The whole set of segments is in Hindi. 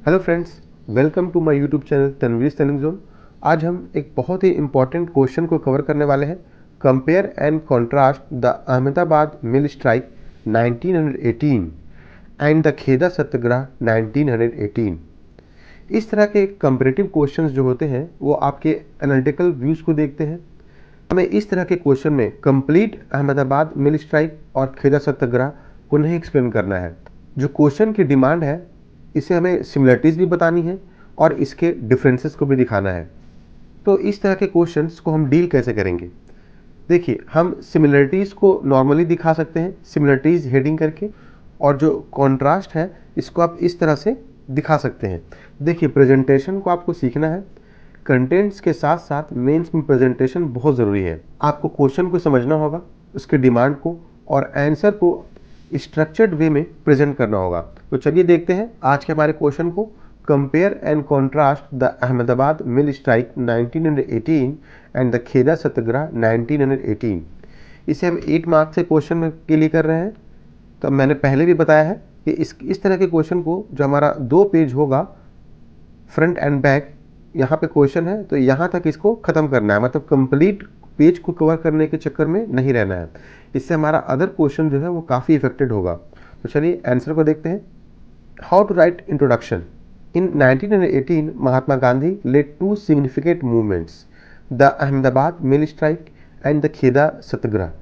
Hello friends, welcome to my YouTube channel Tanveer studying zone. आज हम एक बहुत ही इंपॉर्टेंट क्वेश्चन को कवर करने वाले हैं। Compare and contrast the Ahmedabad mill strike 1918 and the Kheda satyagraha 1918। इस तरह के कंपेरेटिव क्वेश्चंस जो होते हैं वो आपके एनालिटिकल व्यूज़ को देखते हैं। हमें इस तरह के क्वेश्चन में कंप्लीट अहमदाबाद मिल स्ट्राइक और खेदा सत्याग्रह को नहीं एक्सप्लेन करना है। जो क्वेश्चन की डिमांड है इसे हमें सिमिलरिटीज़ भी बतानी है और इसके डिफरेंसेस को भी दिखाना है। तो इस तरह के क्वेश्चंस को हम डील कैसे करेंगे? देखिए, हम सिमिलरिटीज़ को नॉर्मली दिखा सकते हैं सिमिलरिटीज़ हेडिंग करके, और जो कॉन्ट्रास्ट है इसको आप इस तरह से दिखा सकते हैं। देखिए, प्रेजेंटेशन को आपको सीखना है। कंटेंट्स के साथ साथ मेंस में प्रेजेंटेशन बहुत ज़रूरी है। आपको क्वेश्चन को समझना होगा, उसके डिमांड को, और आंसर को स्ट्रक्चर्ड वे में प्रेजेंट करना होगा। तो चलिए देखते हैं आज के हमारे क्वेश्चन को। Compare and contrast the Ahmedabad mill strike 1918 and the Kheda satyagraha 1918। इसे हम 8 मार्क्स से क्वेश्चन के लिए कर रहे हैं। तो मैंने पहले भी बताया है कि इस तरह के क्वेश्चन को, जो हमारा 2 पेज होगा फ्रंट एंड बैक, यहाँ पे क्वेश्चन है तो यहाँ तक इसको ख़त्म करना है, मतलब कंप्लीट पेज को कवर करने के चक्कर में नहीं रहना है। इससे हमारा अदर क्वेश्चन जो है वो काफ़ी इफेक्टेड होगा। तो चलिए आंसर को देखते हैं। How to write introduction. In 1918 Mahatma Gandhi led 2 significant movements, the Ahmedabad mill strike and the Kheda satyagraha.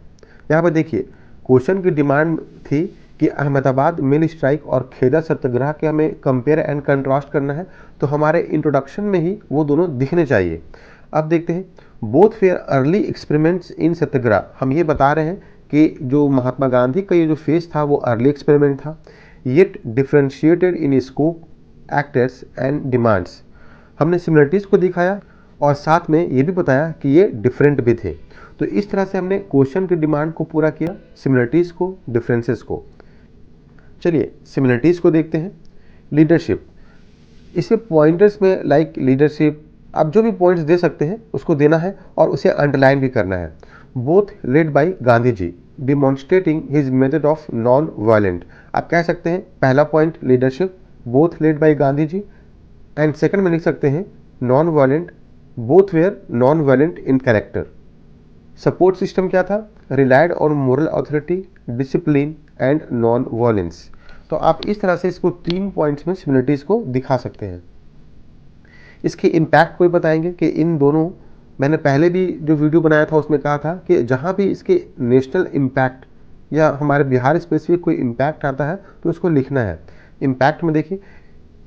यहाँ पर देखिए, क्वेश्चन की डिमांड थी कि अहमदाबाद मिल स्ट्राइक और खेदा सत्याग्रह के हमें कंपेयर एंड कंट्रास्ट करना है, तो हमारे इंट्रोडक्शन में ही वो दोनों दिखने चाहिए। अब देखते हैं, both were early experiments in satyagraha. हम ये बता रहे हैं कि जो महात्मा गांधी का ये जो फेज था वो अर्ली एक्सपेरिमेंट था, yet differentiated in scope, actors and demands. हमने सिमिलरिटीज़ को दिखाया और साथ में ये भी बताया कि ये डिफरेंट भी थे। तो इस तरह से हमने क्वेश्चन की डिमांड को पूरा किया, सिमिलरिटीज़ को, डिफरेंसेस को। चलिए सिमिलरिटीज़ को देखते हैं। लीडरशिप, इसे पॉइंटर्स में लाइक लीडरशिप, आप जो भी पॉइंट्स दे सकते हैं उसको देना है और उसे अंडरलाइन भी करना है। Both led by Gandhi ji, demonstrating his method of non violent. आप कह सकते हैं पहला point leadership, both led by Gandhi ji, and second में लिख सकते हैं non violent, both were non violent in character. Support system क्या था? Relied on moral authority, discipline and non violence. तो आप इस तरह से इसको 3 पॉइंट्स में सिमिलरिटीज़ को दिखा सकते हैं। इसके इम्पैक्ट को भी बताएंगे कि इन दोनों, मैंने पहले भी जो वीडियो बनाया था उसमें कहा था कि जहाँ भी इसके नेशनल इम्पैक्ट या हमारे बिहार स्पेसिफिक कोई इम्पैक्ट आता है तो उसको लिखना है। इम्पैक्ट में देखिए,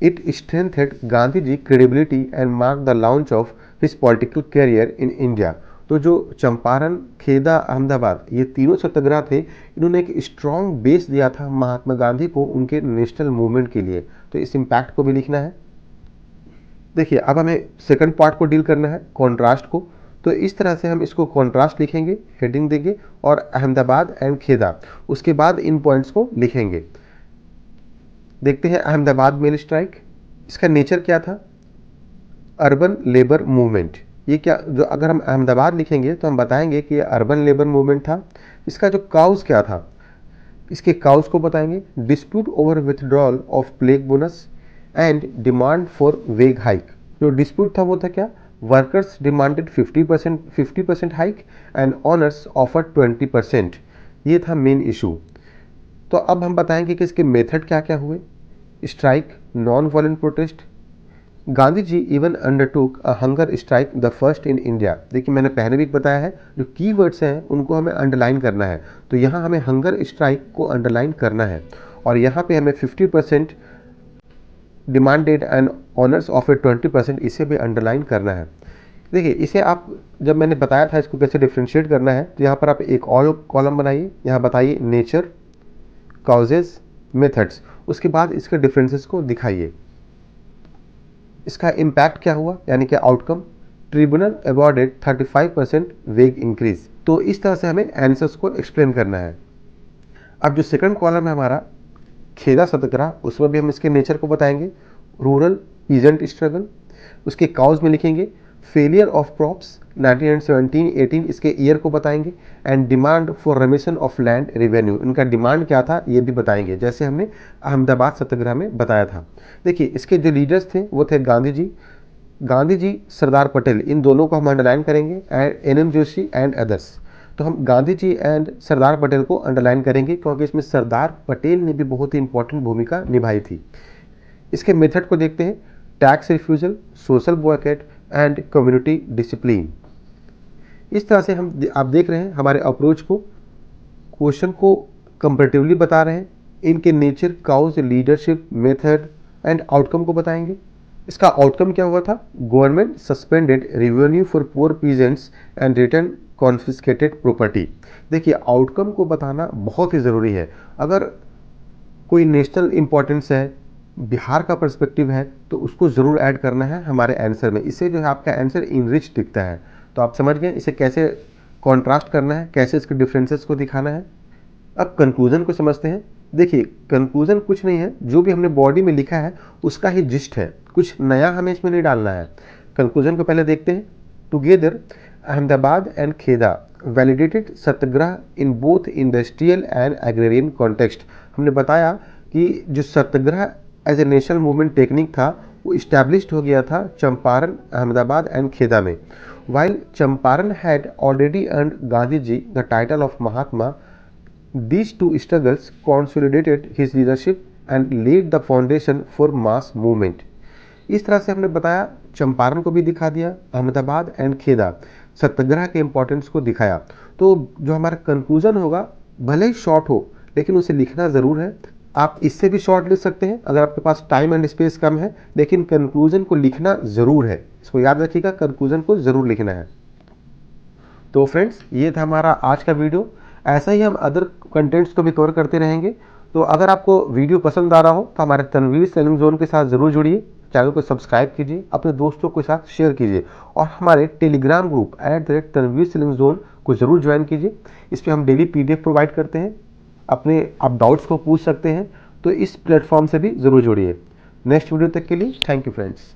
it strengthened Gandhi ji credibility and mark the launch of his political career in India. तो जो चंपारण, खेदा, अहमदाबाद, ये तीनों सत्याग्रह थे, इन्होंने एक स्ट्रॉन्ग बेस दिया था महात्मा गांधी को उनके नेशनल मूवमेंट के लिए। तो इस इम्पैक्ट को भी लिखना है। देखिए, अब हमें सेकंड पार्ट को डील करना है, कॉन्ट्रास्ट को। तो इस तरह से हम इसको कॉन्ट्रास्ट लिखेंगे, हेडिंग देंगे और अहमदाबाद एंड खेदा, उसके बाद इन पॉइंट्स को लिखेंगे। देखते हैं अहमदाबाद मिल स्ट्राइक, इसका नेचर क्या था? Urban labour movement. ये क्या, जो अगर हम अहमदाबाद लिखेंगे तो हम बताएंगे कि ये अर्बन लेबर मूवमेंट था। इसका जो काउज क्या था, इसके काउज को बताएंगे। Dispute over withdrawal of plague bonus and demand for वेग हाइक। जो डिस्प्यूट था वो था क्या? Workers demanded 50% hike and honours offer 20%। ये था मेन इशू। तो अब हम बताएंगे कि इसके मेथड क्या क्या हुए। Strike, non violent protest. Gandhi ji even undertook a hunger strike, the first in India. देखिए, मैंने पहले भी बताया है, जो कीवर्ड्स हैं उनको हमें अंडरलाइन करना है। तो यहाँ हमें हंगर स्ट्राइक को अंडरलाइन करना है और यहाँ पे हमें 50% डिमांडेड एंड ऑनर्स ऑफ 20%, इसे भी अंडरलाइन करना है। देखिए, इसे आप, जब मैंने बताया था इसको कैसे डिफ्रेंशिएट करना है, तो यहाँ पर आप एक और कॉलम बनाइए, यहाँ बताइए नेचर, काउजेज, मेथड्स, उसके बाद इसके डिफरेंसेस को दिखाइए। इसका इम्पैक्ट क्या हुआ, यानी कि आउटकम। ट्रिब्यूनल अवॉर्डेड 35% वेग इंक्रीज। तो इस तरह से हमें आंसर्स को एक्सप्लेन करना है। अब जो सेकंड कॉलम है हमारा, खेदा सत्याग्रह, उसमें भी हम इसके नेचर को बताएंगे। रूरल पीजेंट स्ट्रगल, उसके काउज में लिखेंगे फेलियर ऑफ क्रॉप्स 1917-18 इसके ईयर को बताएंगे, and demand for रेमिशन of land revenue, इनका डिमांड क्या था ये भी बताएंगे, जैसे हमने अहमदाबाद सत्याग्रह में बताया था। देखिए इसके जो लीडर्स थे वो थे गांधी जी, सरदार पटेल, इन दोनों को हम अंडरलाइन करेंगे, and NM Joshi and others. तो हम गांधी जी एंड सरदार पटेल को अंडरलाइन करेंगे क्योंकि इसमें सरदार पटेल ने भी बहुत ही इंपॉर्टेंट भूमिका निभाई थी। इसके मेथड को देखते हैं, tax refusal, social boycott and community discipline. इस तरह से आप देख रहे हैं हमारे अप्रोच को, क्वेश्चन को कंपैरेटिवली बता रहे हैं, इनके nature, cause, leadership, method and outcome को बताएंगे। इसका आउटकम क्या हुआ था, government suspended revenue for poor peasants and return confiscated property. देखिए आउटकम को बताना बहुत ही ज़रूरी है। अगर कोई नेशनल इंपॉर्टेंस है, बिहार का पर्सपेक्टिव है, तो उसको ज़रूर ऐड करना है हमारे आंसर में। इससे जो है आपका आंसर इनरिच दिखता है। तो आप समझ गए इसे कैसे कॉन्ट्रास्ट करना है, कैसे इसके डिफरेंसेस को दिखाना है। अब कंक्लूजन को समझते हैं। देखिए कंक्लूजन कुछ नहीं है, जो भी हमने बॉडी में लिखा है उसका ही जिस्ट है, कुछ नया हमें इसमें नहीं डालना है। कंक्लूजन को पहले देखते हैं। Together Ahmedabad and Kheda validated satyagraha in both industrial and agrarian context. हमने बताया कि जो satyagraha as a national movement technique था वो इस्टेब्लिश्ड हो गया था चंपारण, अहमदाबाद एंड खेदा में। While Champaran had already earned Gandhi ji the title of Mahatma, these two struggles consolidated his leadership and laid the foundation for mass movement। इस तरह से हमने बताया, चंपारण को भी दिखा दिया, अहमदाबाद एंड खेदा, सत्याग्रह के इंपॉर्टेंस को दिखाया। तो जो हमारा कंक्लूजन होगा भले ही शॉर्ट हो लेकिन उसे लिखना ज़रूर है। आप इससे भी शॉर्ट लिख सकते हैं अगर आपके पास टाइम एंड स्पेस कम है, लेकिन कंक्लूजन को लिखना ज़रूर है। इसको याद रखिएगा, कंक्लूजन को ज़रूर लिखना है। तो फ्रेंड्स ये था हमारा आज का वीडियो। ऐसा ही हम अदर कंटेंट्स को भी कवर करते रहेंगे। तो अगर आपको वीडियो पसंद आ रहा हो तो हमारे तनवीर सेलिंग जोन के साथ ज़रूर जुड़िए, चैनल को सब्सक्राइब कीजिए, अपने दोस्तों के साथ शेयर कीजिए, और हमारे telegram group @Tanveer selling zone को ज़रूर ज्वाइन कीजिए। इस पर हम डेली PDF प्रोवाइड करते हैं, अपने आप डाउट्स को पूछ सकते हैं। तो इस प्लेटफॉर्म से भी ज़रूर जुड़िए। नेक्स्ट वीडियो तक के लिए थैंक यू फ्रेंड्स।